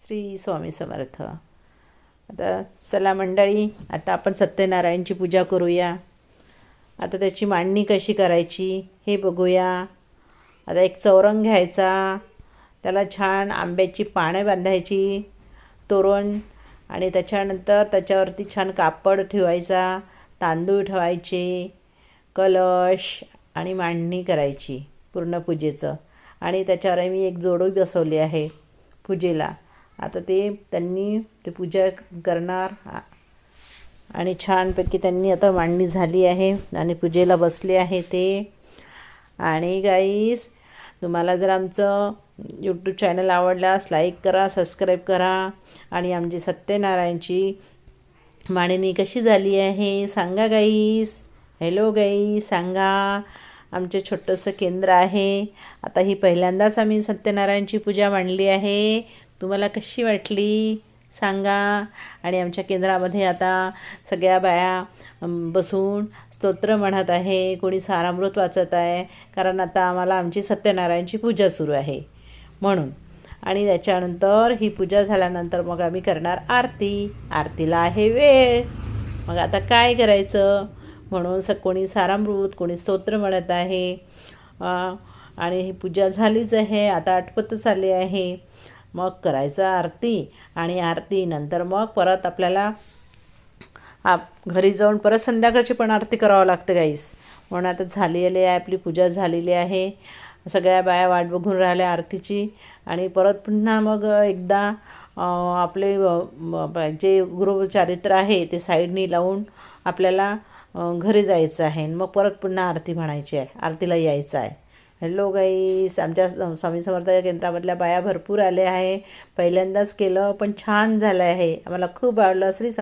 श्री स्वामी समर्थ. आता चला मंडळी, आता आपण सत्यनारायणची पूजा करूया. आता त्याची मांडणी कशी करायची हे बघूया. आता एक चौरंग घ्यायचा, त्याला छान आंब्याची पाने बांधायची, तोरण, आणि त्याच्यानंतर त्याच्यावरती छान कापड ठेवायचा, तांदूळ ठेवायचे, कलश आणि मांडणी करायची पूर्ण पूजेचं. आणि त्याच्यावर मी एक जोडू बसवली आहे पूजेला. आता त्यांनी पूजा करणार आणि छानपैकी त्यांनी आता मांडणी झाली आहे आणि पूजेला बसले आहे ते. आणि गाईस, तुम्हाला जर आमचं यूट्यूब चॅनल आवडल्यास लाईक करा, सबस्क्राईब करा. आणि आमची सत्यनारायणची मांडणी कशी झाली आहे सांगा गाईस. हॅलो गाईस, सांगा. आमचे छोटंसं केंद्र आहे. आता ही पहिल्यांदाच आम्ही सत्यनारायणची पूजा मांडली आहे. तुम्हाला कशी वाटली सांगा. आणि आमच्या केंद्रामध्ये आता सगळ्या बाया बसून स्तोत्र म्हणत आहे, कोणी सारामृत वाचत आहे, कारण आता आम्हाला आमची सत्यनारायणची पूजा सुरू आहे म्हणून. आणि त्याच्यानंतर ही पूजा झाल्यानंतर मग आम्ही करणार आरती. आरतीला आहे वेळ, मग आता काय करायचं म्हणून कोणी सारामृत, कोणी स्तोत्र म्हणत आहे. आणि ही पूजा झालीच आहे, आता आटपतच आली आहे. मग करायचं आरती. आणि आरतीनंतर मग परत आपल्याला घरी जाऊन परत संध्याकाळची पण आरती करावं लागते गाईस. म्हणून आता झालेली आहे, आपली पूजा झालेली आहे. सगळ्या बाया वाट बघून राहिल्या आरतीची. आणि परत पुन्हा मग एकदा आपले जे गृहचारित्र आहे ते साईडनी लावून आपल्याला घरी जायचं आहे. मग परत पुन्हा आरती म्हणायची आहे, आरतीला यायचं आहे. हॅलो गाईस, आमच्या स्वामी समर्थ केंद्रामधल्या बाया भरपूर आल्या आहे. पहिल्यांदाच केलं पण छान झालं आहे, आम्हाला खूप आवडलं.